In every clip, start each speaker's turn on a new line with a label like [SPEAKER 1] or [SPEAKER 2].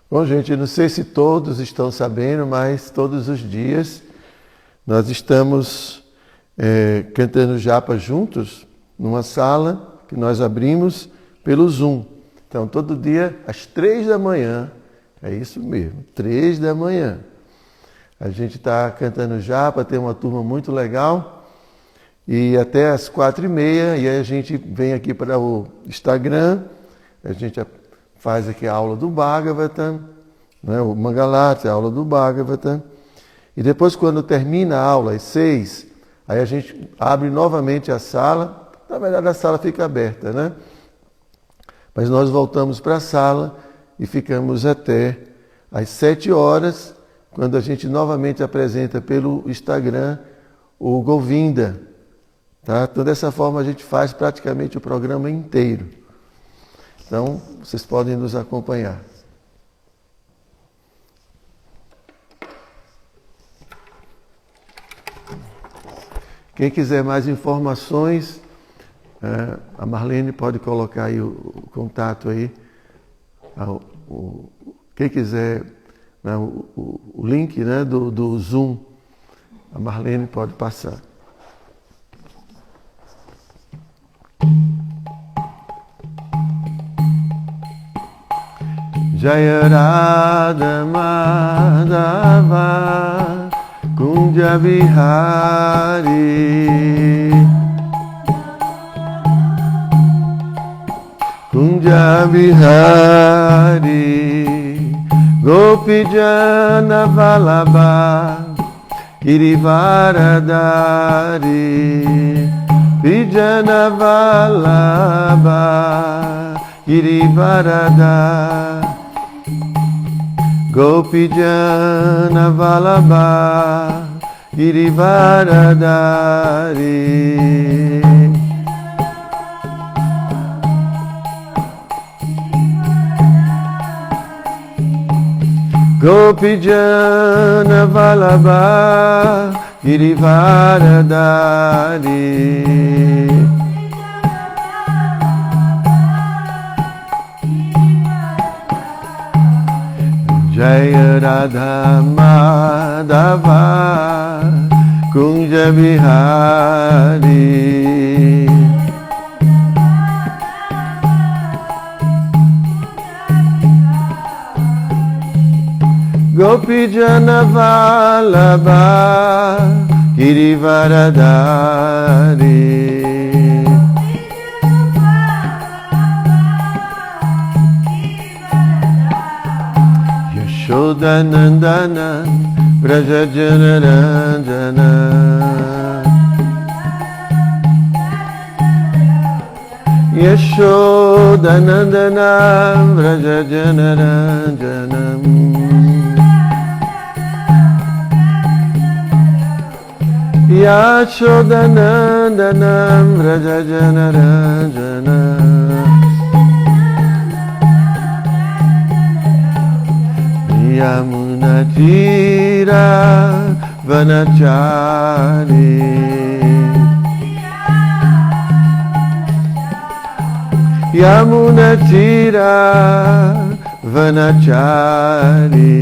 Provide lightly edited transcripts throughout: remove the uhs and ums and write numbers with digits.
[SPEAKER 1] Bom, gente, não sei se todos estão sabendo, mas todos os dias nós estamos cantando japa juntos numa sala que nós abrimos pelo Zoom. Então, todo dia, às 3 da manhã, é isso mesmo, 3 da manhã, a gente está cantando japa, tem uma turma muito legal, e até às 4h30, e aí a gente vem aqui para o Instagram, a gente faz aqui a aula do Bhagavatam, né, o Mangalati, a aula do Bhagavatam, e depois quando termina a aula, às 6, aí a gente abre novamente a sala, na verdade a sala fica aberta, né? Mas nós voltamos para a sala e ficamos até às 7 horas, quando a gente novamente apresenta pelo Instagram o Govinda. Tá? Então, dessa forma, a gente faz praticamente o programa inteiro. Então, vocês podem nos acompanhar. Quem quiser mais informações, a Marlene pode colocar aí o contato aí. Quem quiser, né, o link, né, do Zoom, a Marlene pode passar. Jaya Radha Madhava Kunja Vihari Kunja Vihari Gopijana Vallabha Girivaradari Vijana Vallabha Girivaradari Gopijana Vallabha Girivaradari Gopijana Vallabha Girivaradari Jaya Radha Madhava Kunja Vihari Gopijana Vallabha Girivaradari Yashodanandana Vrajajana Ranjana Yashodanandana Vrajajana Ranjana Yashodanandana Vrajajana Ranjana Yamuna Tira Vanachari Yamuna Tira Vanachari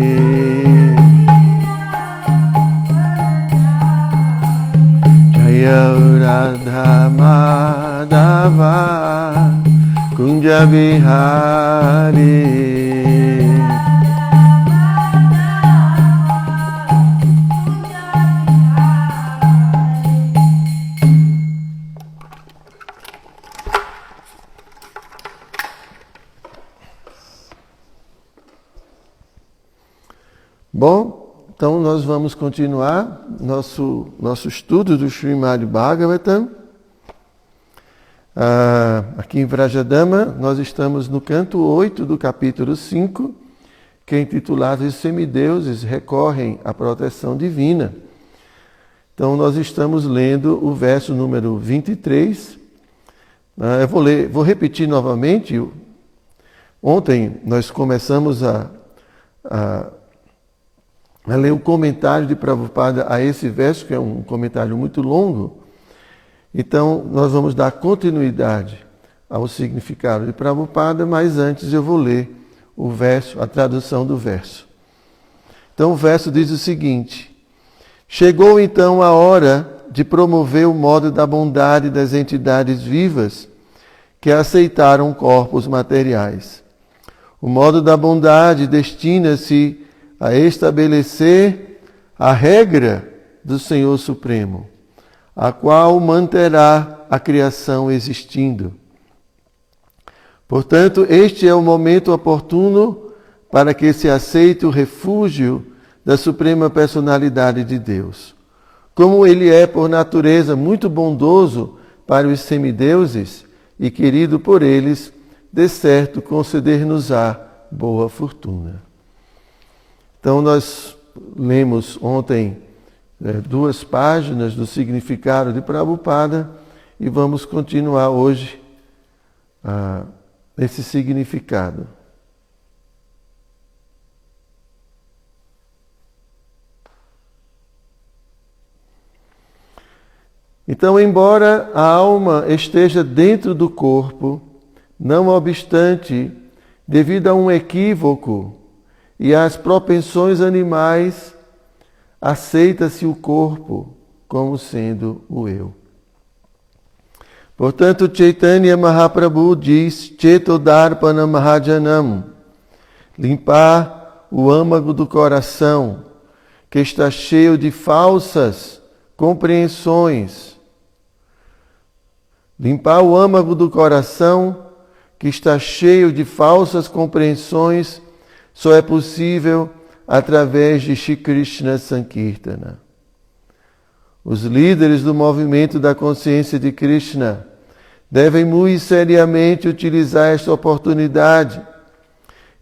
[SPEAKER 1] Jaya Radha Madhava Kunja Vihari Bom, então nós vamos continuar nosso estudo do Srimad Bhagavatam. Aqui em Vrajadama, nós estamos no canto 8 do capítulo 5, que é intitulado Os semideuses recorrem à proteção divina. Então nós estamos lendo o verso número 23. Eu vou repetir novamente. Ontem nós começamos a ler o comentário de Prabhupada a esse verso, que é um comentário muito longo. Então, nós vamos dar continuidade ao significado de Prabhupada, mas antes eu vou ler o verso, a tradução do verso. Então o verso diz o seguinte: chegou então a hora de promover o modo da bondade das entidades vivas que aceitaram corpos materiais. O modo da bondade destina-se a estabelecer a regra do Senhor Supremo, a qual manterá a criação existindo. Portanto, este é o momento oportuno para que se aceite o refúgio da Suprema Personalidade de Deus. Como ele é, por natureza, muito bondoso para os semideuses e querido por eles, de certo conceder-nos-á boa fortuna. Então, nós lemos ontem 2 páginas do significado de Prabhupada e vamos continuar hoje esse significado. Então, embora a alma esteja dentro do corpo, não obstante, devido a um equívoco e às propensões animais, aceita-se o corpo como sendo o eu. Portanto, Chaitanya Mahaprabhu diz: Chetodarpana Mahajanam, limpar o âmago do coração, que está cheio de falsas compreensões. Limpar o âmago do coração, que está cheio de falsas compreensões, só é possível através de Shri Krishna Sankirtana. Os líderes do movimento da consciência de Krishna devem muito seriamente utilizar esta oportunidade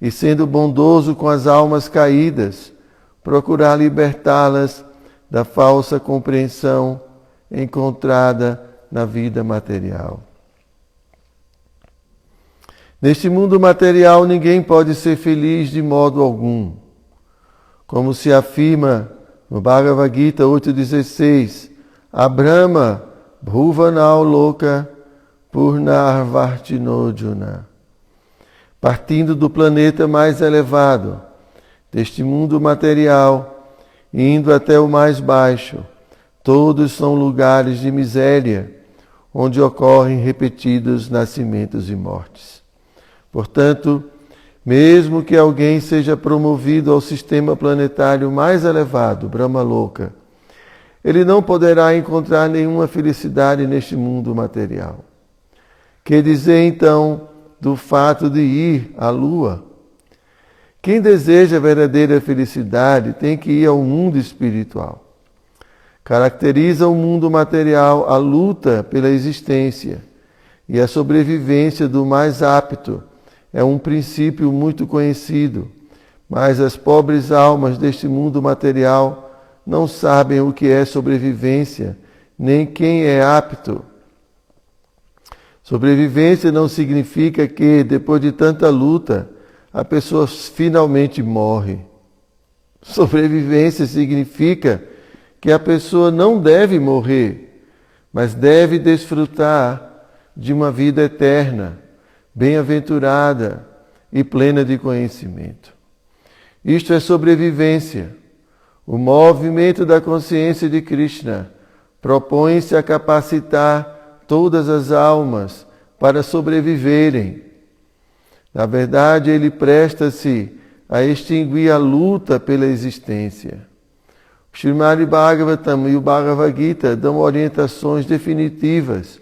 [SPEAKER 1] e, sendo bondoso com as almas caídas, procurar libertá-las da falsa compreensão encontrada na vida material. Neste mundo material, ninguém pode ser feliz de modo algum. Como se afirma no Bhagavad Gita 8.16, Abrahma Bhuvanau Loka Purnarvartinojuna. Partindo do planeta mais elevado, deste mundo material, indo até o mais baixo, todos são lugares de miséria, onde ocorrem repetidos nascimentos e mortes. Portanto, mesmo que alguém seja promovido ao sistema planetário mais elevado, Brahmaloka, ele não poderá encontrar nenhuma felicidade neste mundo material. Que dizer então do fato de ir à Lua? Quem deseja verdadeira felicidade tem que ir ao mundo espiritual. Caracteriza o mundo material a luta pela existência e a sobrevivência do mais apto. É um princípio muito conhecido, mas as pobres almas deste mundo material não sabem o que é sobrevivência, nem quem é apto. Sobrevivência não significa que, depois de tanta luta, a pessoa finalmente morre. Sobrevivência significa que a pessoa não deve morrer, mas deve desfrutar de uma vida eterna, bem-aventurada e plena de conhecimento. Isto é sobrevivência. O movimento da consciência de Krishna propõe-se a capacitar todas as almas para sobreviverem. Na verdade, ele presta-se a extinguir a luta pela existência. O Srimad Bhagavatam e o Bhagavad Gita dão orientações definitivas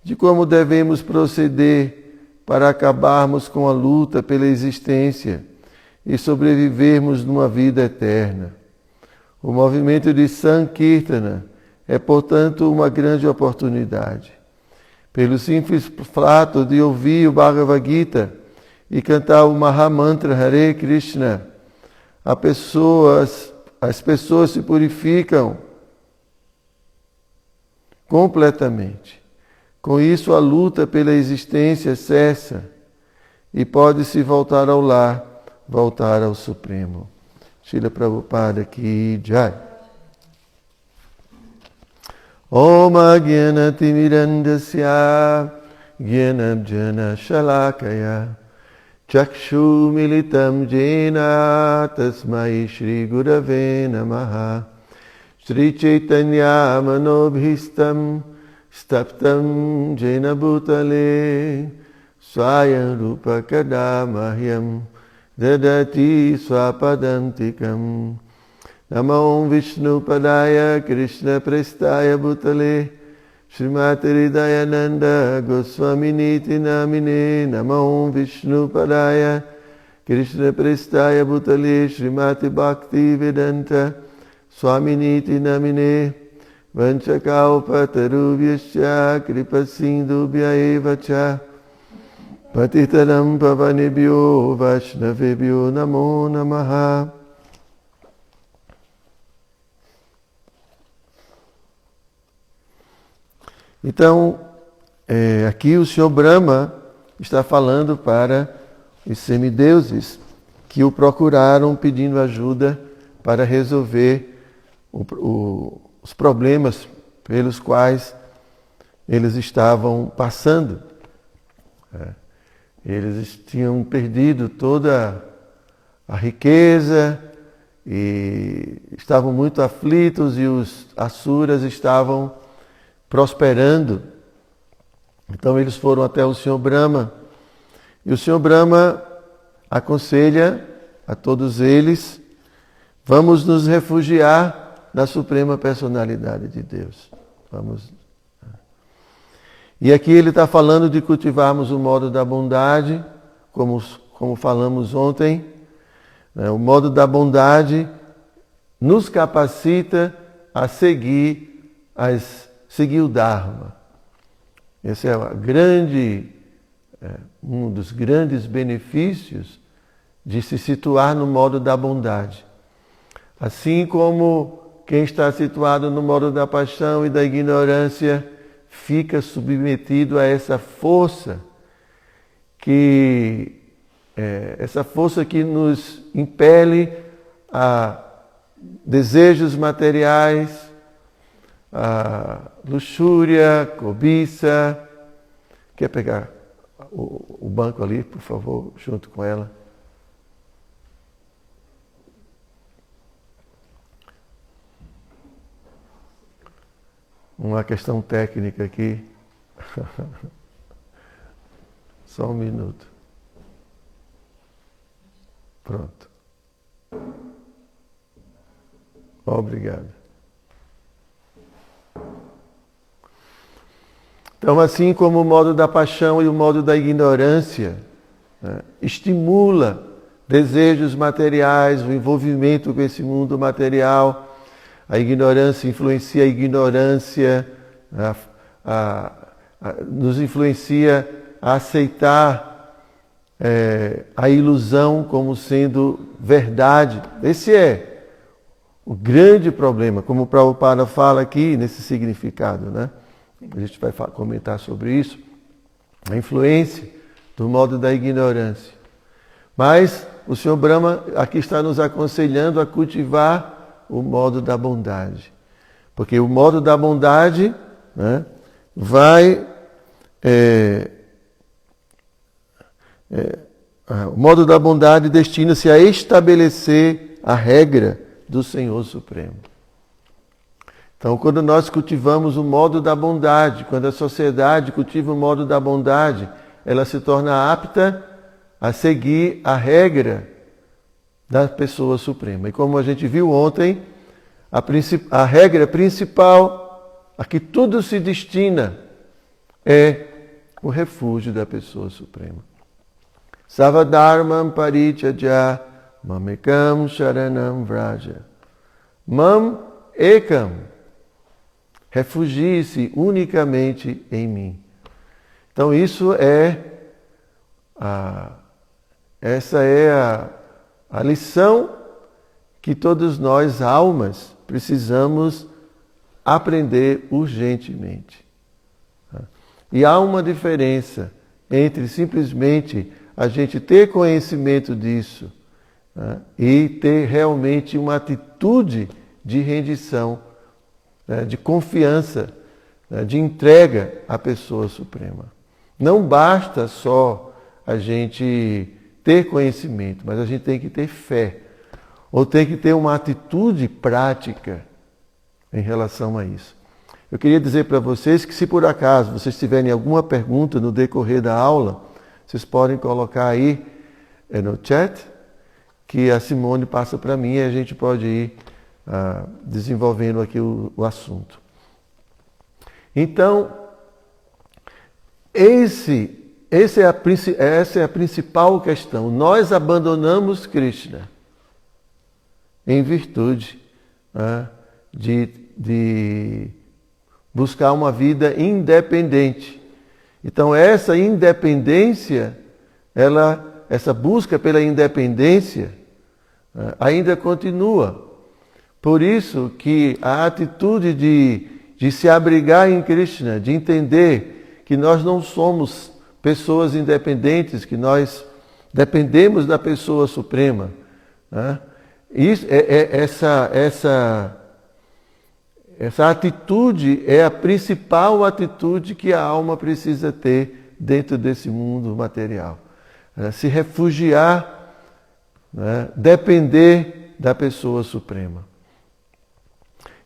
[SPEAKER 1] de como devemos proceder para acabarmos com a luta pela existência e sobrevivermos numa vida eterna. O movimento de Sankirtana é, portanto, uma grande oportunidade. Pelo simples fato de ouvir o Bhagavad Gita e cantar o Mahamantra Hare Krishna, as pessoas se purificam completamente. Com isso, a luta pela existência cessa e pode-se voltar ao lar, voltar ao Supremo. Srila Prabhupada Ki Jai. Om Agyana Timirandasya Gyanabjana Shalakaya Chakshumilitam jena tasmai Shri Gurave Namaha. Shri Chaitanya manobhistam staptam jena bhutale swayam rupa kadamahyam dadati swapadantikam. Namo Vishnu Padaya Krishna Prestaya Bhutale Srimati Hridayananda Goswaminiti Namine. Namo Vishnu Padaya Krishna Prestaya Bhutale Srimati Bhakti Vedanta Swaminiti Namine. Vanchakaupatarubhyascha Kripasindubhya evacha Patitanam Pavanebhyo Vaishnavebhyo Namo Namaha. Então, aqui o Senhor Brahma está falando para os semideuses que o procuraram pedindo ajuda para resolver os problemas pelos quais eles estavam passando. Eles tinham perdido toda a riqueza e estavam muito aflitos, e os asuras estavam prosperando. Então eles foram até o Senhor Brahma, e o Senhor Brahma aconselha a todos eles: vamos nos refugiar na Suprema Personalidade de Deus. Vamos. E aqui ele está falando de cultivarmos o modo da bondade, como falamos ontem. O modo da bondade nos capacita a seguir o Dharma. Esse é um dos grandes benefícios de se situar no modo da bondade. Assim como quem está situado no modo da paixão e da ignorância fica submetido a essa força que nos impele a desejos materiais, a luxúria, cobiça. Quer pegar o banco ali, por favor, junto com ela? Uma questão técnica aqui. Só um minuto. Pronto. Obrigado. Então, assim como o modo da paixão e o modo da ignorância estimula desejos materiais, o envolvimento com esse mundo material, a ignorância influencia a ignorância, nos influencia a aceitar a ilusão como sendo verdade. Esse é o grande problema, como o Prabhupada fala aqui nesse significado, né? A gente vai comentar sobre isso, a influência do modo da ignorância. Mas o Senhor Brahma aqui está nos aconselhando a cultivar o modo da bondade. Porque o modo da bondade, né, o modo da bondade destina-se a estabelecer a regra do Senhor Supremo. Então, quando nós cultivamos o modo da bondade, quando a sociedade cultiva o modo da bondade, ela se torna apta a seguir a regra da pessoa suprema. E como a gente viu ontem, a regra principal, a que tudo se destina, é o refúgio da pessoa suprema. Savadharmam parityajya mamekam sharanam vraja. Mam ekam. Refugie-se unicamente em mim. Então essa é a lição que todos nós, almas, precisamos aprender urgentemente. E há uma diferença entre simplesmente a gente ter conhecimento disso, né, e ter realmente uma atitude de rendição, né, de confiança, né, de entrega à pessoa suprema. Não basta só a gente ter conhecimento, mas a gente tem que ter fé. Ou tem que ter uma atitude prática em relação a isso. Eu queria dizer para vocês que se por acaso vocês tiverem alguma pergunta no decorrer da aula, vocês podem colocar aí no chat, que a Simone passa para mim e a gente pode ir desenvolvendo aqui o assunto. Então, essa é a principal questão. Nós abandonamos Krishna em virtude de buscar uma vida independente. Então, essa independência, essa busca pela independência ainda continua. Por isso que a atitude de se abrigar em Krishna, de entender que nós não somos pessoas independentes, que nós dependemos da pessoa suprema, essa atitude é a principal atitude que a alma precisa ter dentro desse mundo material. Se refugiar, depender da pessoa suprema.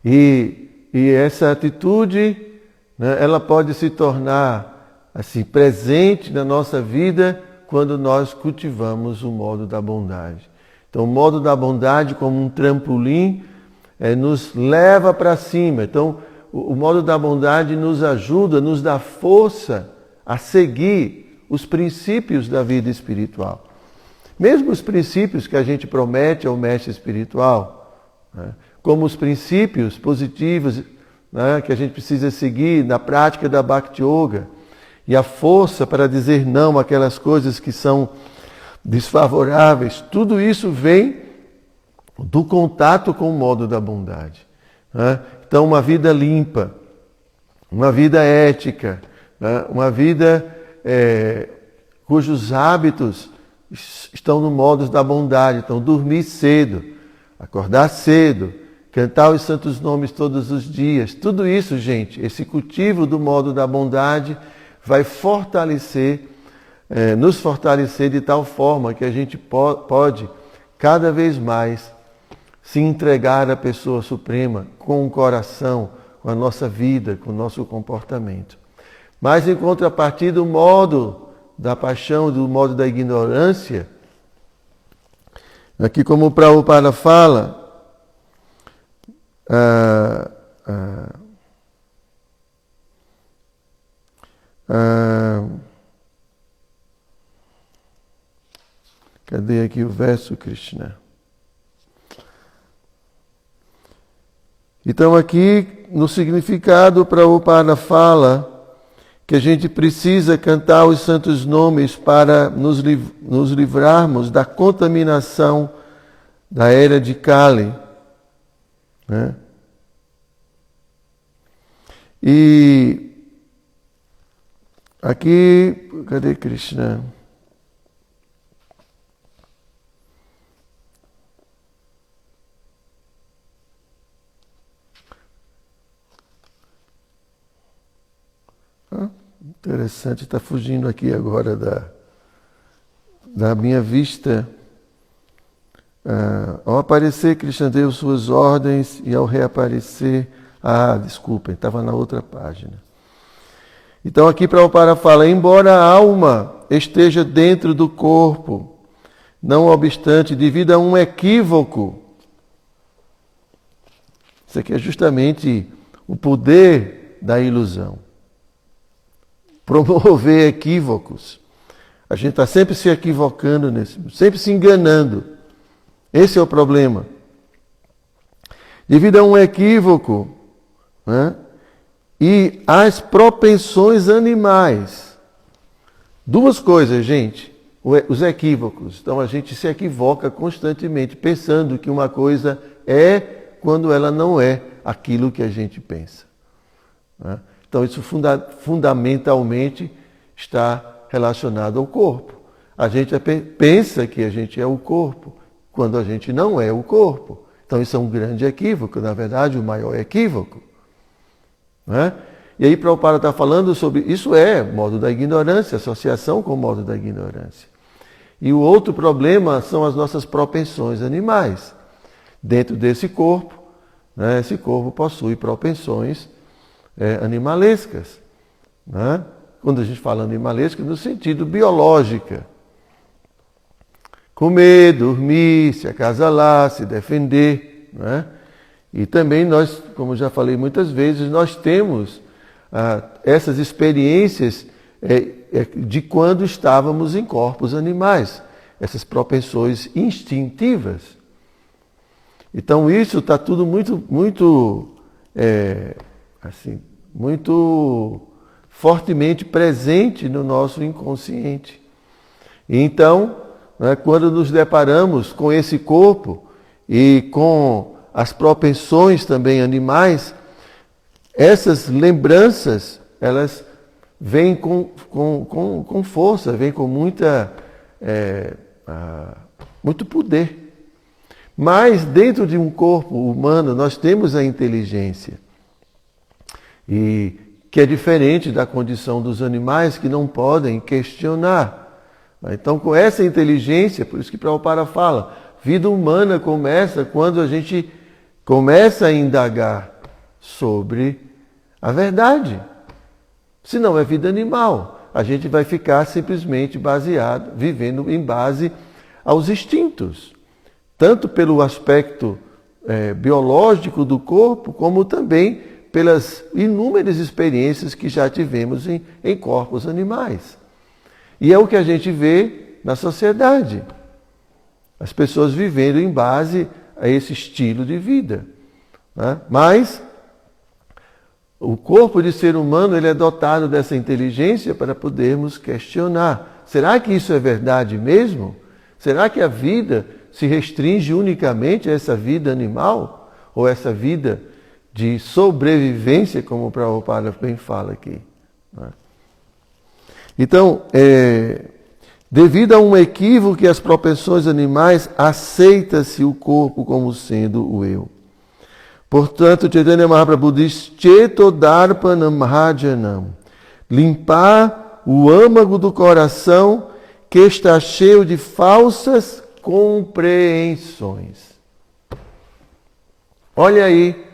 [SPEAKER 1] E essa atitude, ela pode se tornar assim, presente na nossa vida quando nós cultivamos o modo da bondade. Então, o modo da bondade, como um trampolim, nos leva para cima. Então, o modo da bondade nos ajuda, nos dá força a seguir os princípios da vida espiritual. Mesmo os princípios que a gente promete ao mestre espiritual, como os princípios positivos que a gente precisa seguir na prática da Bhakti Yoga, e a força para dizer não àquelas coisas que são desfavoráveis, tudo isso vem do contato com o modo da bondade. Então, uma vida limpa, uma vida ética, uma vida cujos hábitos estão no modo da bondade. Então, dormir cedo, acordar cedo, cantar os santos nomes todos os dias. Tudo isso, gente, esse cultivo do modo da bondade vai nos fortalecer de tal forma que a gente pode cada vez mais se entregar à pessoa suprema com o coração, com a nossa vida, com o nosso comportamento. Mas em contrapartida, o modo da paixão, do modo da ignorância, aqui como o Prabhupada fala, cadê aqui o verso, Krishna? Então aqui, no significado, o Prabhupada fala que a gente precisa cantar os santos nomes para nos livrarmos da contaminação da era de Kali. E aqui, cadê Krishna? Interessante, está fugindo aqui agora da minha vista. Ao aparecer, Krishna deu suas ordens e ao reaparecer... desculpem, estava na outra página. Então aqui Prabhupada fala, embora a alma esteja dentro do corpo, não obstante, devido a um equívoco, isso aqui é justamente o poder da ilusão. Promover equívocos. A gente está sempre se equivocando, sempre se enganando. Esse é o problema. Devido a um equívoco, e as propensões animais. Duas coisas, gente. Os equívocos. Então a gente se equivoca constantemente, pensando que uma coisa é quando ela não é aquilo que a gente pensa. Então isso fundamentalmente está relacionado ao corpo. A gente pensa que a gente é o corpo, quando a gente não é o corpo. Então isso é um grande equívoco, na verdade o maior equívoco. E aí Prabhupada está falando sobre, isso é modo da ignorância, associação com o modo da ignorância. E o outro problema são as nossas propensões animais. Dentro desse corpo, né, esse corpo possui propensões animalescas. Né? Quando a gente fala animalesca, no sentido biológica. Comer, dormir, se acasalar, se defender. Né? E também nós, como já falei muitas vezes, nós temos essas experiências de quando estávamos em corpos animais, essas propensões instintivas. Então isso está tudo muito fortemente presente no nosso inconsciente. E então, né, quando nos deparamos com esse corpo e com as propensões também animais, essas lembranças, elas vêm com força, vêm com muito poder. Mas dentro de um corpo humano nós temos a inteligência, e que é diferente da condição dos animais que não podem questionar. Então, com essa inteligência, por isso que Prabhupada fala, vida humana começa quando a gente começa a indagar sobre a verdade. Se não é vida animal, a gente vai ficar simplesmente vivendo em base aos instintos. Tanto pelo aspecto biológico do corpo, como também pelas inúmeras experiências que já tivemos em corpos animais. E é o que a gente vê na sociedade. As pessoas vivendo em base a esse estilo de vida. Né? Mas o corpo de ser humano ele é dotado dessa inteligência para podermos questionar. Será que isso é verdade mesmo? Será que a vida se restringe unicamente a essa vida animal? Ou essa vida de sobrevivência, como o Prabhupada bem fala aqui? Então, devido a um equívoco que as propensões animais, aceita-se o corpo como sendo o eu. Portanto, Chaitanya Mahaprabhu diz, Chetodarpanam Mahajanam, limpar o âmago do coração que está cheio de falsas compreensões. Olha aí,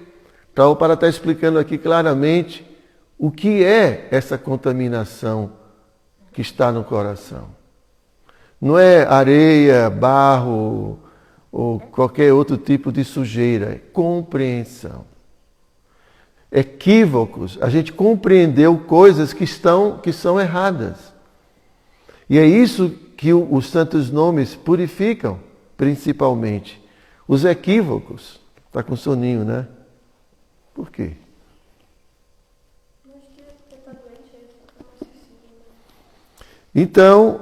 [SPEAKER 1] Prabhupada está explicando aqui claramente o que é essa contaminação que está no coração. Não é areia, barro ou qualquer outro tipo de sujeira, é compreensão. Equívocos, a gente compreendeu coisas que são erradas. E é isso que os santos nomes purificam, principalmente. Os equívocos. Está com soninho, né? Por quê? Então,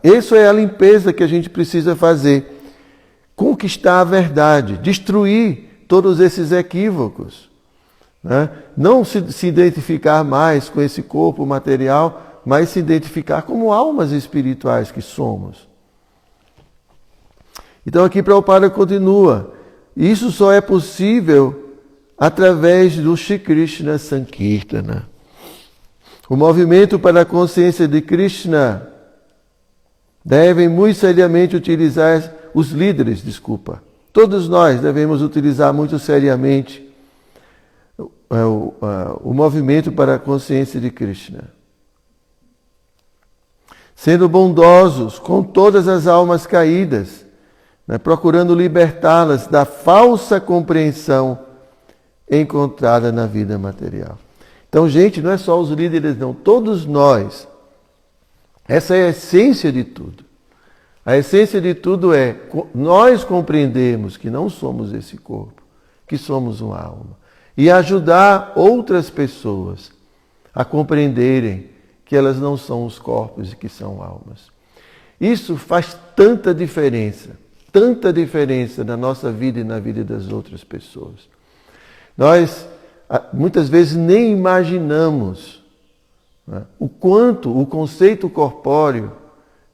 [SPEAKER 1] isso é a limpeza que a gente precisa fazer. Conquistar a verdade, destruir todos esses equívocos. Né? Não se identificar mais com esse corpo material, mas se identificar como almas espirituais que somos. Então aqui Prabhupada continua. Isso só é possível através do Shri Krishna Sankirtana. O movimento para a consciência de Krishna devem muito seriamente utilizar os líderes, todos nós devemos utilizar muito seriamente o movimento para a consciência de Krishna. Sendo bondosos com todas as almas caídas, né, procurando libertá-las da falsa compreensão encontrada na vida material. Então, gente, não é só os líderes, não. Todos nós. Essa é a essência de tudo. A essência de tudo é nós compreendemos que não somos esse corpo, que somos uma alma. E ajudar outras pessoas a compreenderem que elas não são os corpos e que são almas. Isso faz tanta diferença na nossa vida e na vida das outras pessoas. Nós, muitas vezes, nem imaginamos, né, o quanto o conceito corpóreo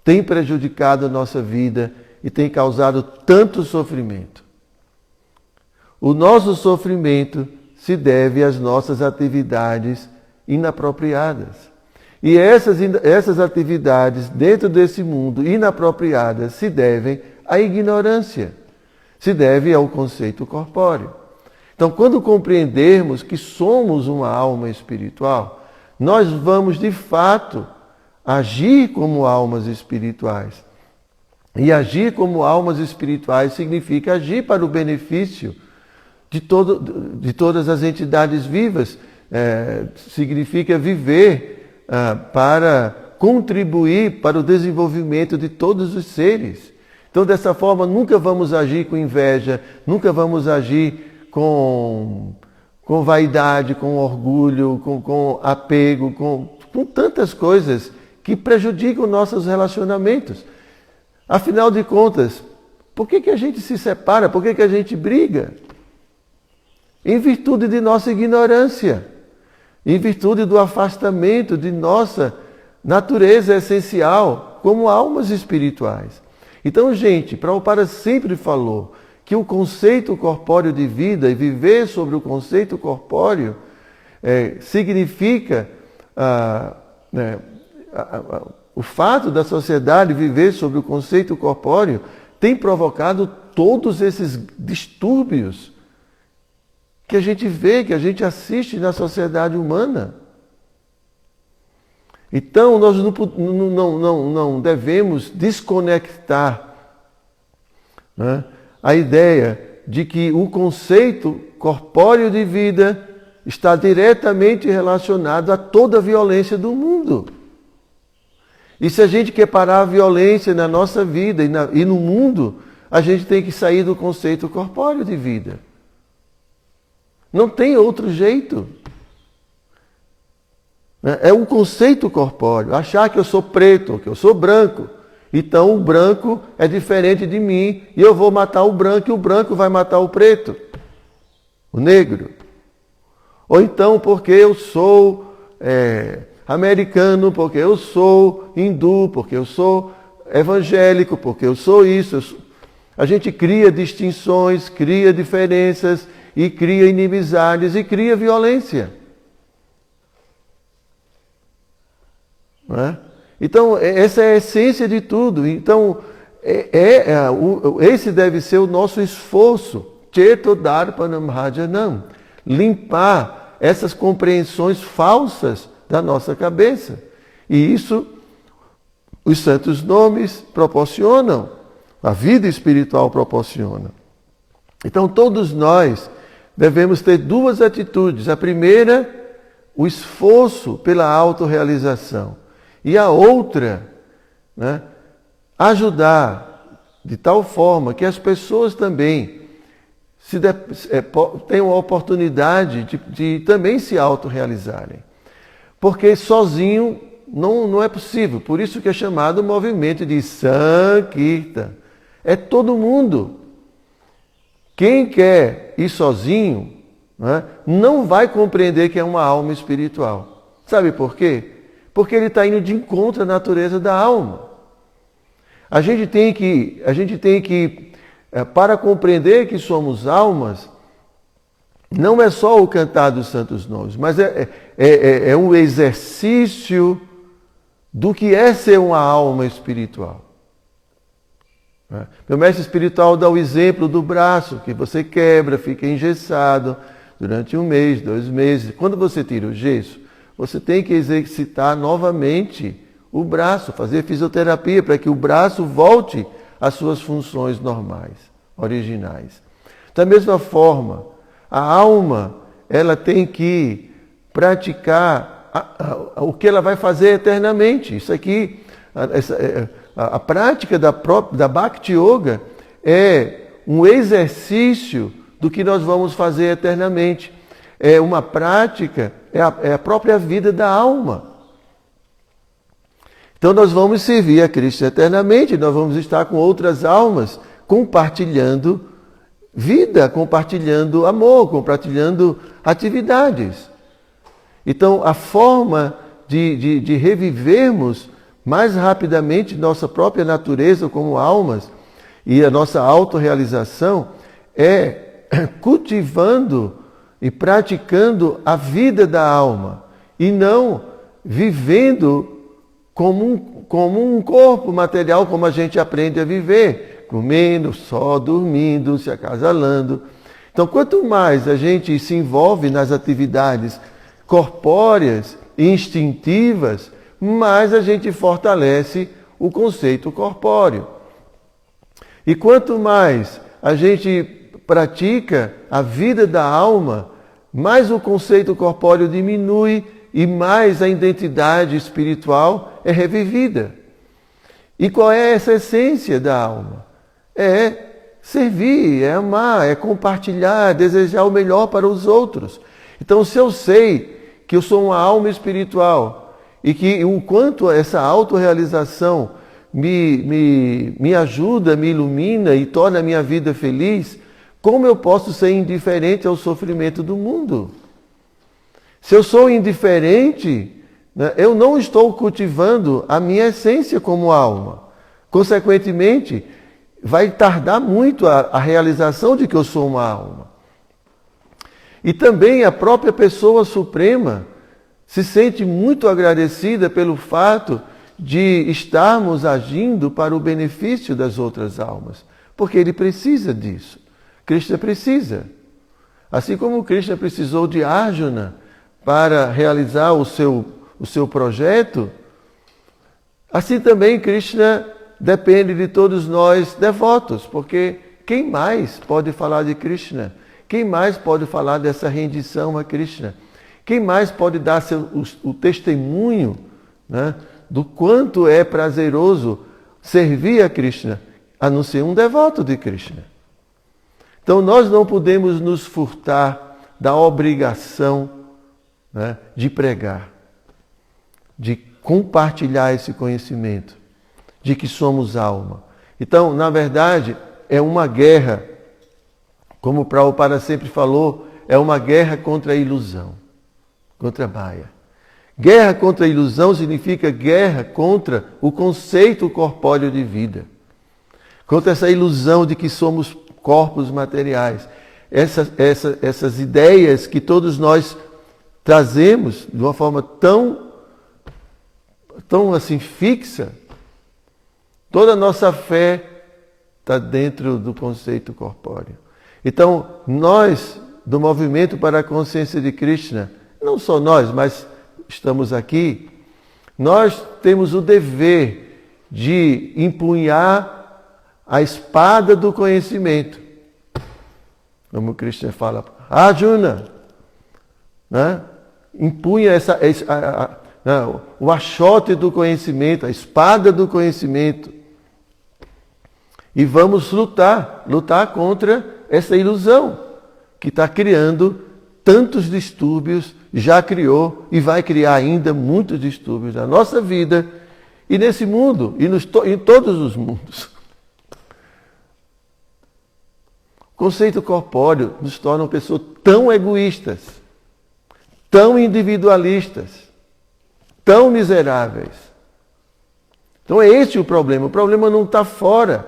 [SPEAKER 1] tem prejudicado a nossa vida e tem causado tanto sofrimento. O nosso sofrimento se deve às nossas atividades inapropriadas. E essas atividades dentro desse mundo inapropriadas se devem à ignorância, se devem ao conceito corpóreo. Então, quando compreendermos que somos uma alma espiritual, nós vamos de fato agir como almas espirituais. E agir como almas espirituais significa agir para o benefício de todas as entidades vivas. Significa viver para contribuir para o desenvolvimento de todos os seres. Então, dessa forma, nunca vamos agir com inveja, nunca vamos agir com vaidade, com orgulho, com apego, com tantas coisas que prejudicam nossos relacionamentos. Afinal de contas, por que a gente se separa? Por que a gente briga? Em virtude de nossa ignorância, em virtude do afastamento de nossa natureza essencial como almas espirituais. Então, gente, Prabhupada sempre falou que o conceito corpóreo de vida e viver sobre o conceito corpóreo significa o fato da sociedade viver sobre o conceito corpóreo tem provocado todos esses distúrbios que a gente vê, que a gente assiste na sociedade humana. Então, nós não devemos desconectar, né, a ideia de que o conceito corpóreo de vida está diretamente relacionado a toda a violência do mundo. E se a gente quer parar a violência na nossa vida e no mundo, a gente tem que sair do conceito corpóreo de vida. Não tem outro jeito. É um conceito corpóreo. Achar que eu sou preto, que eu sou branco. Então o branco é diferente de mim e eu vou matar o branco e o branco vai matar o preto, o negro. Ou então porque eu sou americano, porque eu sou hindu, porque eu sou evangélico, porque eu sou isso. A gente cria distinções, cria diferenças e cria inimizades e cria violência. Não é? Então, essa é a essência de tudo. Então, esse deve ser o nosso esforço. Cheto Darpanam Bhajanam. Limpar essas compreensões falsas da nossa cabeça. E isso, os santos nomes proporcionam. A vida espiritual proporciona. Então, todos nós devemos ter duas atitudes. A primeira, o esforço pela autorrealização. E a outra, né, ajudar de tal forma que as pessoas também tenham a oportunidade de também se autorrealizarem. Porque sozinho não é possível. Por isso que é chamado o movimento de Sankirtan. É todo mundo. Quem quer ir sozinho, né, não vai compreender que é uma alma espiritual. Sabe por quê? Porque ele está indo de encontro à natureza da alma. A gente tem que, para compreender que somos almas, não é só o cantar dos santos nomes, mas é um exercício do que é ser uma alma espiritual. Meu mestre espiritual dá o exemplo do braço, que você quebra, fica engessado durante 1 mês, 2 meses. Quando você tira o gesso, você tem que exercitar novamente o braço, fazer fisioterapia para que o braço volte às suas funções normais, originais. Da mesma forma, a alma, ela tem que praticar o que ela vai fazer eternamente. Isso aqui, a prática da Bhakti Yoga é um exercício do que nós vamos fazer eternamente. É uma prática, é a própria vida da alma. Então nós vamos servir a Cristo eternamente, nós vamos estar com outras almas, compartilhando vida, compartilhando amor, compartilhando atividades. Então a forma de revivermos mais rapidamente nossa própria natureza como almas e a nossa autorrealização é cultivando e praticando a vida da alma e não vivendo como um corpo material, como a gente aprende a viver, comendo, só dormindo, se acasalando. Então, quanto mais a gente se envolve nas atividades corpóreas e instintivas, mais a gente fortalece o conceito corpóreo. E quanto mais a gente pratica a vida da alma, mais o conceito corpóreo diminui e mais a identidade espiritual é revivida. E qual é essa essência da alma? É servir, é amar, é compartilhar, é desejar o melhor para os outros. Então, se eu sei que eu sou uma alma espiritual e que o quanto essa autorrealização me ajuda, me ilumina e torna a minha vida feliz, como eu posso ser indiferente ao sofrimento do mundo? Se eu sou indiferente, né, eu não estou cultivando a minha essência como alma. Consequentemente, vai tardar muito a realização de que eu sou uma alma. E também a própria pessoa suprema se sente muito agradecida pelo fato de estarmos agindo para o benefício das outras almas, porque ele precisa disso. Krishna precisa. Assim como Krishna precisou de Arjuna para realizar o seu projeto, assim também Krishna depende de todos nós devotos, porque quem mais pode falar de Krishna? Quem mais pode falar dessa rendição a Krishna? Quem mais pode dar o testemunho, né, do quanto é prazeroso servir a Krishna, a não ser um devoto de Krishna? Então nós não podemos nos furtar da obrigação, né, de pregar, de compartilhar esse conhecimento, de que somos alma. Então, na verdade, é uma guerra, como o Prabhupada sempre falou, é uma guerra contra a ilusão, contra a Maya. Guerra contra a ilusão significa guerra contra o conceito corpóreo de vida, contra essa ilusão de que somos corpos materiais. Essas ideias que todos nós trazemos de uma forma tão assim fixa. Toda a nossa fé está dentro do conceito corpóreo. Então, nós, do Movimento para a Consciência de Krishna, não só nós, mas estamos aqui, nós temos o dever de empunhar a espada do conhecimento. Como Krishna fala, Arjuna, né? Empunha o achote do conhecimento, a espada do conhecimento. E vamos lutar contra essa ilusão que está criando tantos distúrbios, já criou e vai criar ainda muitos distúrbios na nossa vida e nesse mundo e em todos os mundos. O conceito corpóreo nos torna pessoas tão egoístas, tão individualistas, tão miseráveis. Então é esse o problema. O problema não está fora.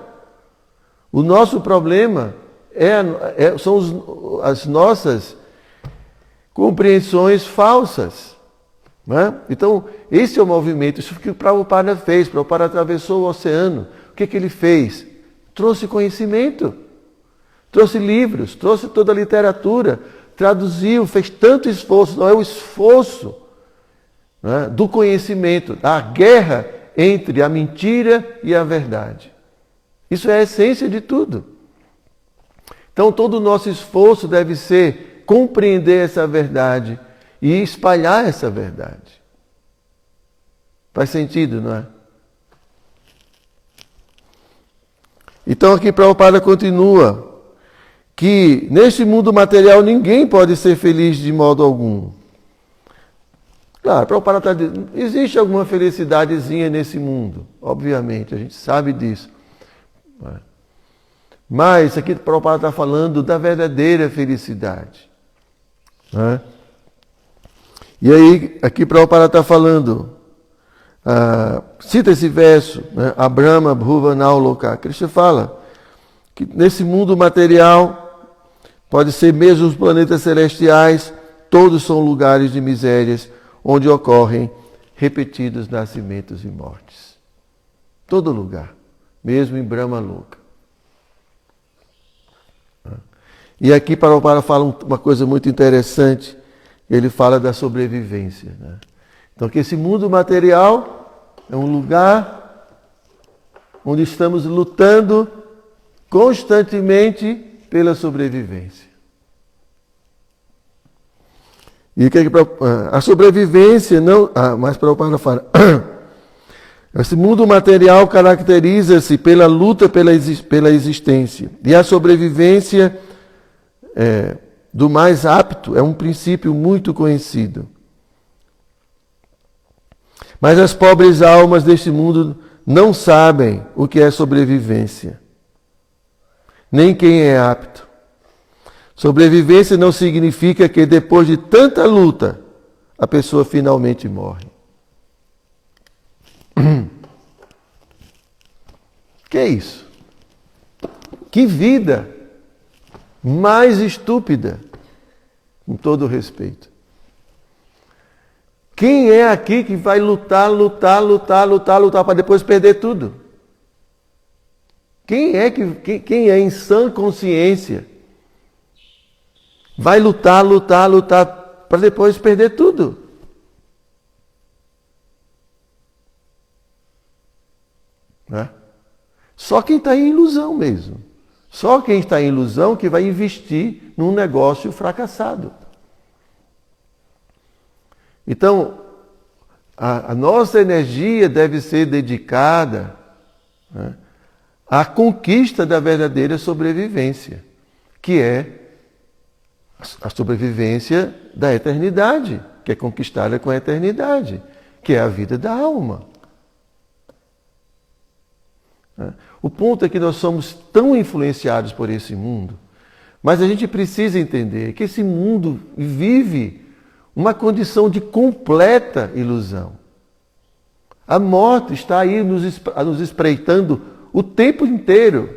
[SPEAKER 1] O nosso problema são as nossas compreensões falsas. Né? Então, esse é o movimento. Isso que o Prabhupada fez. O Prabhupada atravessou o oceano. O que ele fez? Trouxe conhecimento. Trouxe livros. Trouxe toda a literatura. Traduziu. Fez tanto esforço. Não é o esforço, né, do conhecimento. A guerra entre a mentira e a verdade. Isso é a essência de tudo. Então, todo o nosso esforço deve ser compreender essa verdade e espalhar essa verdade. Faz sentido, não é? Então, aqui Prabhupada continua que neste mundo material ninguém pode ser feliz de modo algum. Claro, Prabhupada está dizendo, existe alguma felicidadezinha nesse mundo, obviamente, a gente sabe disso. Mas aqui o Prabhupada está falando da verdadeira felicidade. Né? E aí, aqui o Prabhupada está falando, cita esse verso, né? Abrahma Bhuvanau Loka. Krishna fala que nesse mundo material, pode ser mesmo os planetas celestiais, todos são lugares de misérias, onde ocorrem repetidos nascimentos e mortes. Todo lugar, mesmo em Brahma Loka. E aqui Prabhupada fala uma coisa muito interessante, ele fala da sobrevivência. Né? Então, que esse mundo material é um lugar onde estamos lutando constantemente pela sobrevivência. E o que a sobrevivência não... mas Prabhupada fala... Esse mundo material caracteriza-se pela luta pela existência. E a sobrevivência do mais apto é um princípio muito conhecido. Mas as pobres almas deste mundo não sabem o que é sobrevivência, nem quem é apto. Sobrevivência não significa que depois de tanta luta, a pessoa finalmente morre. Que é isso? Que vida mais estúpida, com todo respeito. Quem é aqui que vai lutar para depois perder tudo? Quem é em sã consciência vai lutar para depois perder tudo? Né? Só quem está em ilusão mesmo. Só quem está em ilusão que vai investir num negócio fracassado. Então, a nossa energia deve ser dedicada, né, à conquista da verdadeira sobrevivência, que é a sobrevivência da eternidade, que é conquistada com a eternidade, que é a vida da alma. O ponto é que nós somos tão influenciados por esse mundo, mas a gente precisa entender que esse mundo vive uma condição de completa ilusão. A morte está aí nos espreitando o tempo inteiro.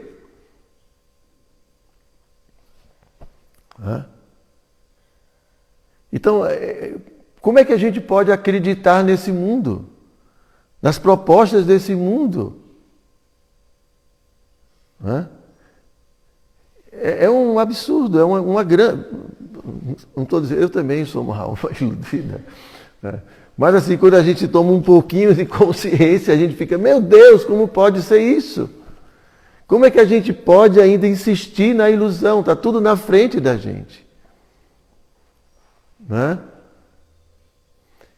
[SPEAKER 1] Então, como é que a gente pode acreditar nesse mundo? Nas propostas desse mundo? É um absurdo, é uma grande... Não estou dizendo, eu também sou uma alma iludida. Né? Mas assim, quando a gente toma um pouquinho de consciência, a gente fica, meu Deus, como pode ser isso? Como é que a gente pode ainda insistir na ilusão? Está tudo na frente da gente. Né?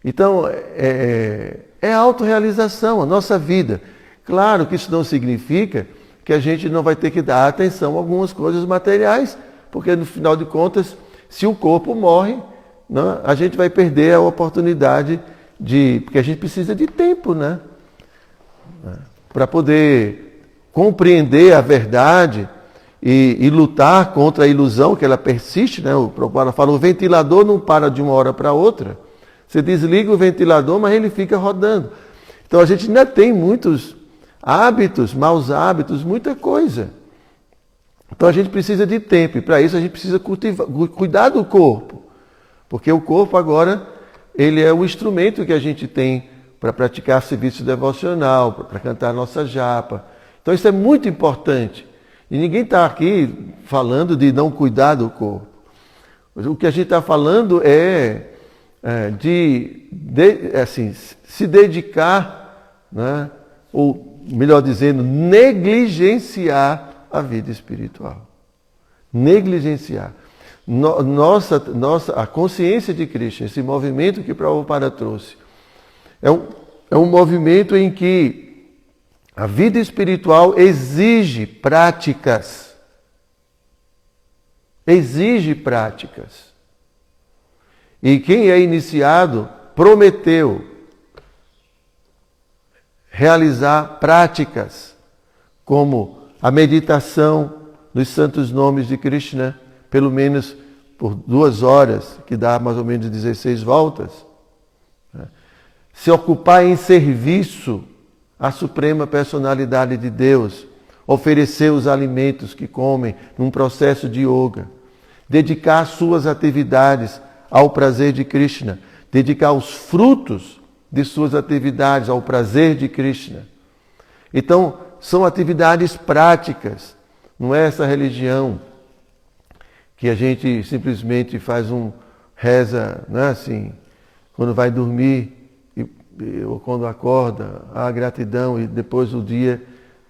[SPEAKER 1] Então, é autorrealização, a nossa vida. Claro que isso não significa que a gente não vai ter que dar atenção a algumas coisas materiais, porque no final de contas, se o corpo morre, né, a gente vai perder a oportunidade porque a gente precisa de tempo, né? Para poder compreender a verdade e lutar contra a ilusão que ela persiste, né? O Prabhupada fala, o ventilador não para de uma hora para outra. Você desliga o ventilador, mas ele fica rodando. Então a gente ainda tem muitos hábitos, maus hábitos, muita coisa. Então a gente precisa de tempo, e para isso a gente precisa cuidar do corpo. Porque o corpo agora, ele é o instrumento que a gente tem para praticar serviço devocional, para cantar a nossa japa. Então isso é muito importante. E ninguém está aqui falando de não cuidar do corpo. O que a gente está falando é de assim, se dedicar, né, ou melhor dizendo, negligenciar a vida espiritual. Negligenciar. A consciência de Krishna, esse movimento que Prabhupada trouxe, é um movimento em que a vida espiritual exige práticas. Exige práticas. E quem é iniciado prometeu realizar práticas como a meditação dos santos nomes de Krishna, pelo menos por 2 horas, que dá mais ou menos 16 voltas. Se ocupar em serviço à Suprema Personalidade de Deus, oferecer os alimentos que comem num processo de yoga, dedicar suas atividades ao prazer de Krishna, dedicar os frutos de suas atividades, ao prazer de Krishna. Então, são atividades práticas, não é essa religião que a gente simplesmente reza, né, assim, quando vai dormir ou quando acorda, a gratidão e depois o dia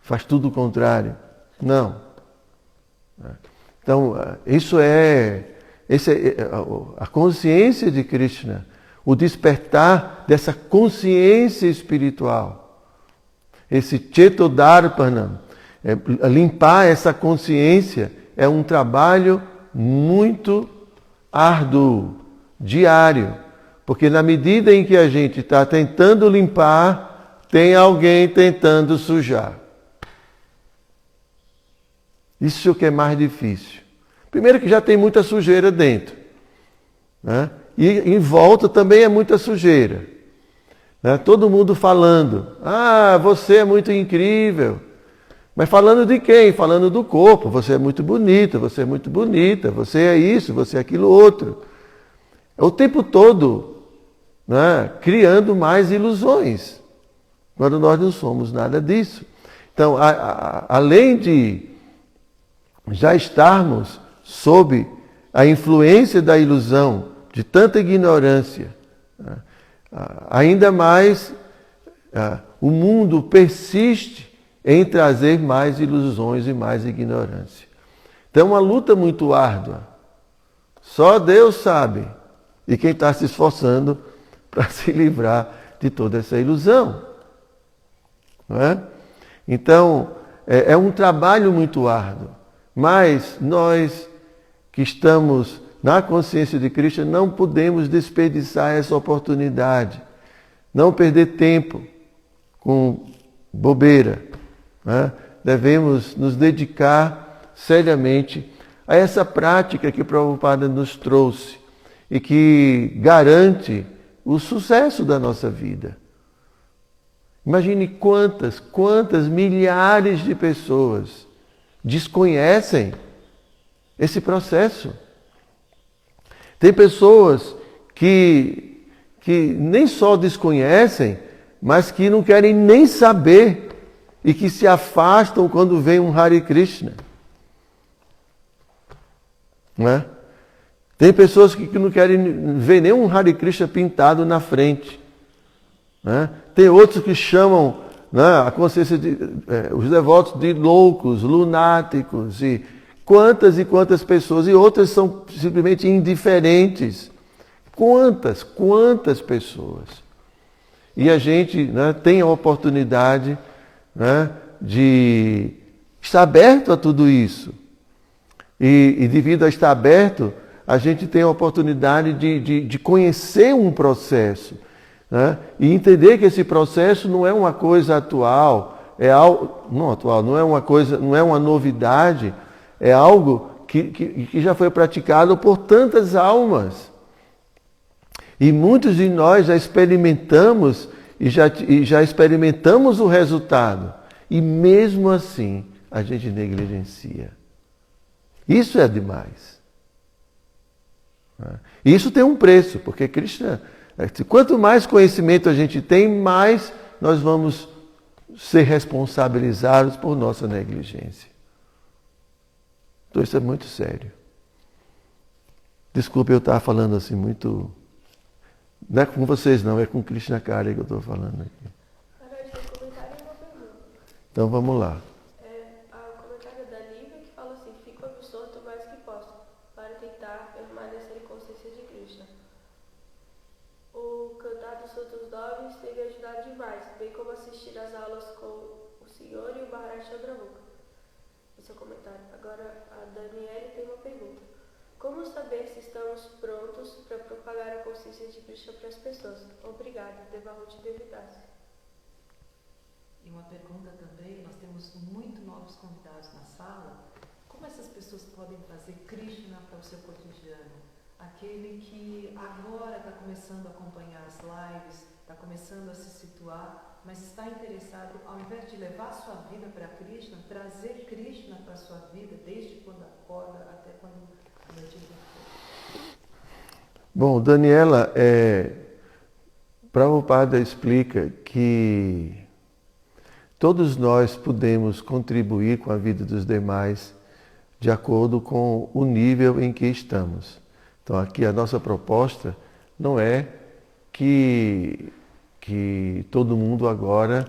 [SPEAKER 1] faz tudo o contrário. Não. Então, essa é a consciência de Krishna, o despertar dessa consciência espiritual. Esse Chetodarpana, limpar essa consciência é um trabalho muito árduo, diário. Porque na medida em que a gente está tentando limpar, tem alguém tentando sujar. Isso que é mais difícil. Primeiro que já tem muita sujeira dentro, né? E em volta também é muita sujeira, né? Todo mundo falando, você é muito incrível. Mas falando de quem? Falando do corpo. Você é muito bonita, você é muito bonita, você é isso, você é aquilo outro. É o tempo todo, né, criando mais ilusões, quando nós não somos nada disso. Então, além de já estarmos sob a influência da ilusão, de tanta ignorância, né, ainda mais o mundo persiste em trazer mais ilusões e mais ignorância. Então é uma luta muito árdua. Só Deus sabe. E quem está se esforçando para se livrar de toda essa ilusão. Não é? Então, é um trabalho muito árduo. Mas nós que estamos na consciência de Cristo não podemos desperdiçar essa oportunidade. Não perder tempo com bobeira. Né? Devemos nos dedicar seriamente a essa prática que o Prabhupada nos trouxe e que garante o sucesso da nossa vida. Imagine quantas milhares de pessoas desconhecem esse processo. Tem pessoas que nem só desconhecem, mas que não querem nem saber e que se afastam quando vem um Hare Krishna. Não é? Tem pessoas que não querem ver nenhum Hare Krishna pintado na frente. Né? Tem outros que chamam, né, a consciência os devotos de loucos, lunáticos, e quantas pessoas, e outras são simplesmente indiferentes. Quantas pessoas. E a gente, né, tem a oportunidade, né, de estar aberto a tudo isso. E devido a estar aberto, a gente tem a oportunidade de conhecer um processo, né? E entender que esse processo não é uma coisa atual, é algo não atual, não é uma coisa, não é uma novidade, é algo que já foi praticado por tantas almas. E muitos de nós já experimentamos e já experimentamos o resultado. E mesmo assim, a gente negligencia. Isso é demais. E isso tem um preço, porque Krishna, quanto mais conhecimento a gente tem, mais nós vamos ser responsabilizados por nossa negligência. Então isso é muito sério. Desculpe eu estar falando assim muito... Não é com vocês não, é com Krishna Kari que eu estou falando aqui.
[SPEAKER 2] Na verdade, tem um comentário e uma pergunta.
[SPEAKER 1] Então vamos lá.
[SPEAKER 2] O comentário da Lívia que fala assim: fico absorto o mais que posso para tentar permanecer em consciência de Krishna. O cantar dos Santos Nomes tem me ajudado demais, bem como assistir às aulas com o senhor e o Maharaj Chandramukha. Esse é o comentário. Agora a Daniele tem uma pergunta. Como saber se estamos prontos para propagar a consciência de Krishna para as pessoas? Obrigada, Devahuti Devidasi.
[SPEAKER 3] E uma pergunta também, nós temos muito novos convidados na sala. Como essas pessoas podem trazer Krishna para o seu cotidiano? Aquele que agora está começando a acompanhar as lives, está começando a se situar, mas está interessado, ao invés de levar a sua vida para Krishna, trazer Krishna para a sua vida, desde quando acorda até quando a noite vem.
[SPEAKER 1] Bom, Daniela, Prabhupada explica que todos nós podemos contribuir com a vida dos demais de acordo com o nível em que estamos. Então aqui a nossa proposta não é que todo mundo agora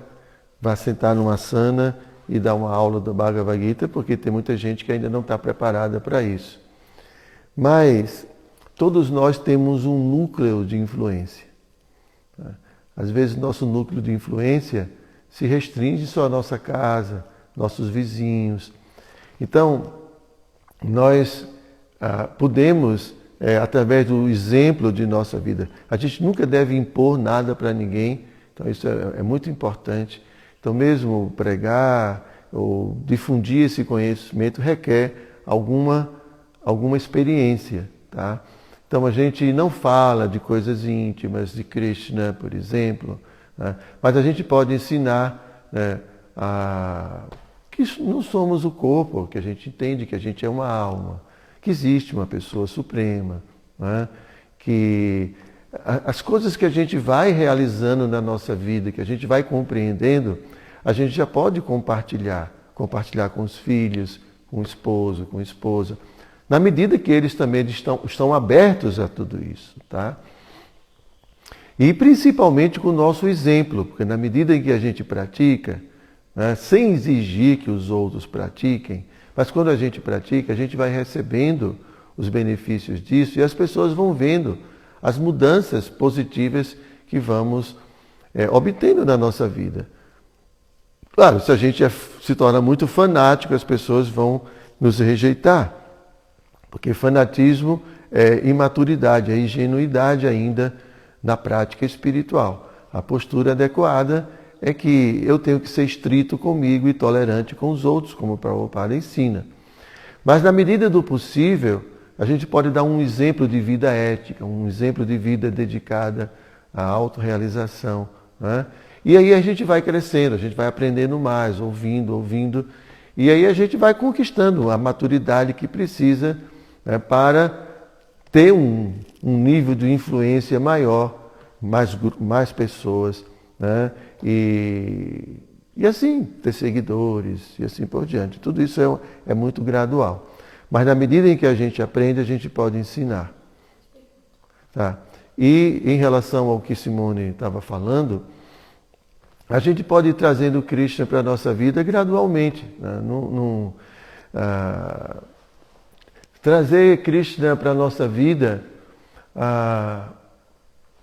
[SPEAKER 1] vá sentar numa sana e dar uma aula do Bhagavad Gita, porque tem muita gente que ainda não está preparada para isso. Mas todos nós temos um núcleo de influência. Às vezes nosso núcleo de influência se restringe só à nossa casa, nossos vizinhos. Então, nós podemos, através do exemplo de nossa vida, a gente nunca deve impor nada para ninguém, então isso é muito importante. Então, mesmo pregar ou difundir esse conhecimento requer alguma experiência, tá? Então, a gente não fala de coisas íntimas, de Krishna, por exemplo, né? Mas a gente pode ensinar, né, que não somos o corpo, que a gente entende que a gente é uma alma, que existe uma pessoa suprema, né? Que as coisas que a gente vai realizando na nossa vida, que a gente vai compreendendo, a gente já pode compartilhar com os filhos, com o esposo, com a esposa, na medida que eles também estão abertos a tudo isso, tá? E principalmente com o nosso exemplo, porque na medida em que a gente pratica, né, sem exigir que os outros pratiquem, mas quando a gente pratica, a gente vai recebendo os benefícios disso e as pessoas vão vendo as mudanças positivas que vamos obtendo na nossa vida. Claro, se a gente se torna muito fanático, as pessoas vão nos rejeitar. Porque fanatismo é imaturidade, é ingenuidade ainda na prática espiritual. A postura adequada é que eu tenho que ser estrito comigo e tolerante com os outros, como o Prabhupada ensina. Mas na medida do possível, a gente pode dar um exemplo de vida ética, um exemplo de vida dedicada à autorrealização, né? E aí a gente vai crescendo, a gente vai aprendendo mais, ouvindo, e aí a gente vai conquistando a maturidade que precisa, né, para ter um nível de influência maior, mais pessoas, né, e assim, ter seguidores e assim por diante. Tudo isso é muito gradual. Mas na medida em que a gente aprende, a gente pode ensinar. Tá? E em relação ao que Simone estava falando, a gente pode ir trazendo Krishna para a nossa vida gradualmente. Né? Trazer Krishna para a nossa vida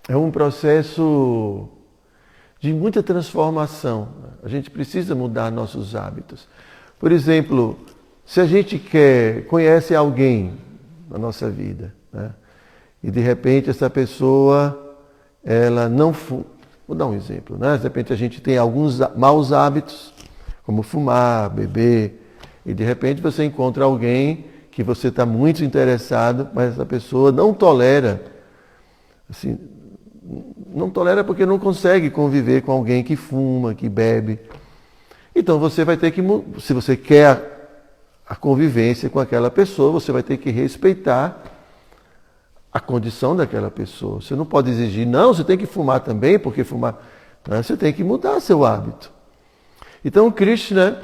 [SPEAKER 1] é um processo de muita transformação. A gente precisa mudar nossos hábitos. Por exemplo, se a gente conhece alguém na nossa vida, né, e de repente essa pessoa, ela não fuma. Vou dar um exemplo, né? De repente a gente tem alguns maus hábitos, como fumar, beber, e de repente você encontra alguém que você está muito interessado, mas essa pessoa não tolera, assim, não tolera porque não consegue conviver com alguém que fuma, que bebe. Então você vai ter que, se você quer a convivência com aquela pessoa, você vai ter que respeitar a condição daquela pessoa. Você não pode exigir, não, você tem que fumar também, porque fumar... Não, você tem que mudar seu hábito. Então Krishna,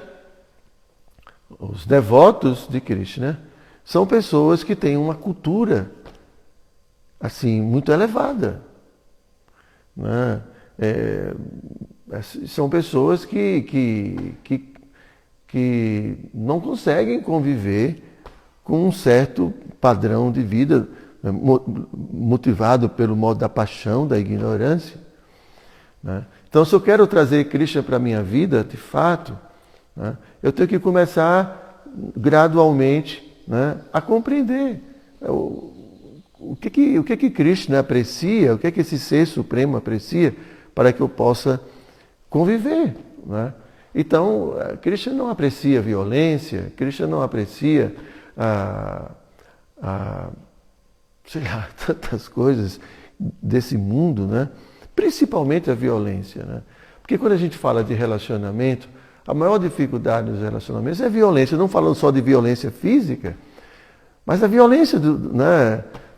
[SPEAKER 1] os devotos de Krishna, são pessoas que têm uma cultura assim, muito elevada. Né? São pessoas que não conseguem conviver com um certo padrão de vida motivado pelo modo da paixão, da ignorância. Né? Então, se eu quero trazer Krishna para a minha vida, de fato, né, eu tenho que começar gradualmente, né, a compreender o que Krishna aprecia, o que esse ser supremo aprecia, para que eu possa conviver. Né? Então, Krishna não aprecia violência, Krishna não aprecia sei lá, tantas coisas desse mundo, né? Principalmente a violência. Né? Porque quando a gente fala de relacionamento, a maior dificuldade nos relacionamentos é a violência, não falando só de violência física, mas a violência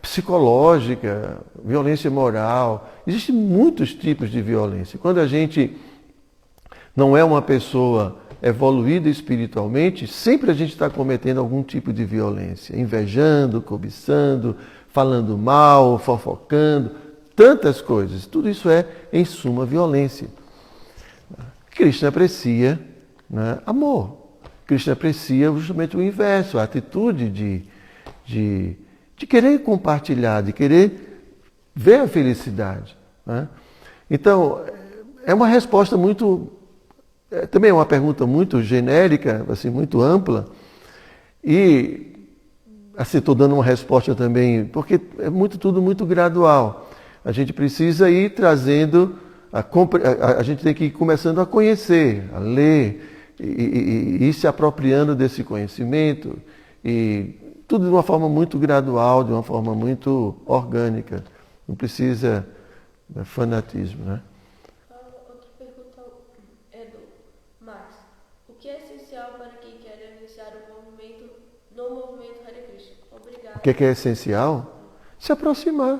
[SPEAKER 1] psicológica, violência moral. Existem muitos tipos de violência. Quando a gente não é uma pessoa evoluída espiritualmente, sempre a gente está cometendo algum tipo de violência, invejando, cobiçando, falando mal, fofocando, tantas coisas. Tudo isso é, em suma, violência. Krishna aprecia, né, amor. Krishna aprecia justamente o inverso, a atitude de querer compartilhar, de querer ver a felicidade. Né? Então, é uma resposta muito... também é uma pergunta muito genérica, assim, muito ampla. E, assim, estou dando uma resposta também, porque é tudo muito gradual. A gente precisa ir trazendo, a gente tem que ir começando a conhecer, a ler, e ir se apropriando desse conhecimento, e tudo de uma forma muito gradual, de uma forma muito orgânica. Não precisa de fanatismo, né?
[SPEAKER 2] Outra pergunta é do Max. O que é essencial para quem quer iniciar no movimento Hare Krishna? Obrigado.
[SPEAKER 1] O que é essencial? Se aproximar.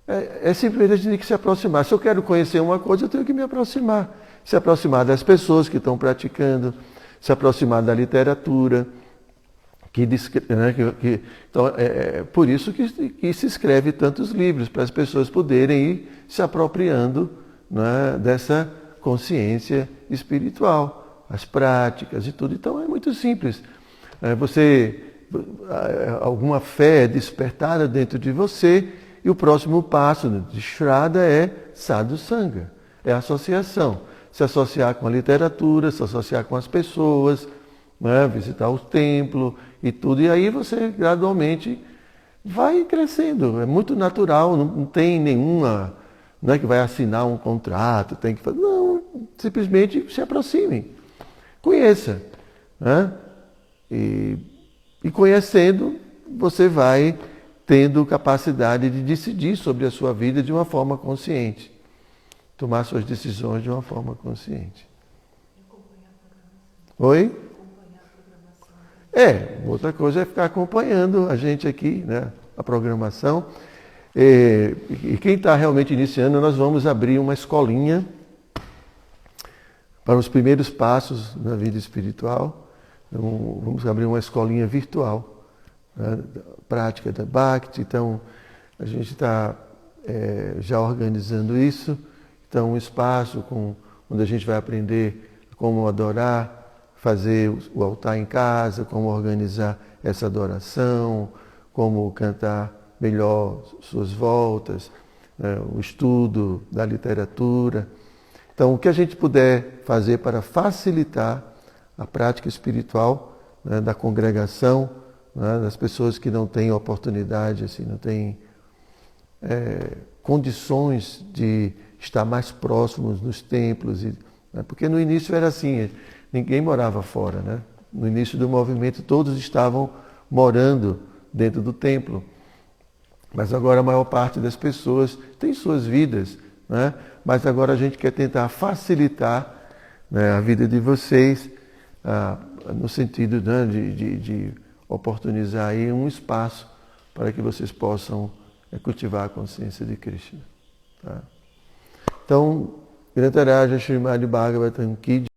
[SPEAKER 1] É simplesmente a gente tem que se aproximar. Se eu quero conhecer uma coisa, eu tenho que me aproximar. Se aproximar das pessoas que estão praticando, se aproximar da literatura, então, por isso que se escreve tantos livros, para as pessoas poderem ir se apropriando, né, dessa consciência espiritual, as práticas e tudo. Então é muito simples. Alguma fé é despertada dentro de você, e o próximo passo de Shraddha é Sadhu Sangha, é a associação. Se associar com a literatura, se associar com as pessoas, né, visitar o templo e tudo. E aí você gradualmente vai crescendo. É muito natural, não tem nenhuma, não é que vai assinar um contrato, tem que fazer. Não, simplesmente se aproxime. Conheça. Né? E conhecendo, você vai tendo capacidade de decidir sobre a sua vida de uma forma consciente. Tomar suas decisões de uma forma consciente. Oi? Outra coisa é ficar acompanhando a gente aqui, né? A programação. E quem está realmente iniciando, nós vamos abrir uma escolinha para os primeiros passos na vida espiritual. Então, vamos abrir uma escolinha virtual, né? Prática da Bhakti. Então, a gente está já organizando isso. Então, um espaço onde a gente vai aprender como adorar, fazer o altar em casa, como organizar essa adoração, como cantar melhor suas voltas, né, o estudo da literatura. Então, o que a gente puder fazer para facilitar a prática espiritual, né, da congregação, né, das pessoas que não têm oportunidade, assim, não têm condições de estar mais próximos nos templos, né? Porque no início era assim, ninguém morava fora, né? No início do movimento todos estavam morando dentro do templo, mas agora a maior parte das pessoas tem suas vidas, né? Mas agora a gente quer tentar facilitar, né, a vida de vocês, no sentido, né, de oportunizar aí um espaço para que vocês possam cultivar a consciência de Krishna. Tá? Então, Grantaraja Srimad Bhagavatam Ki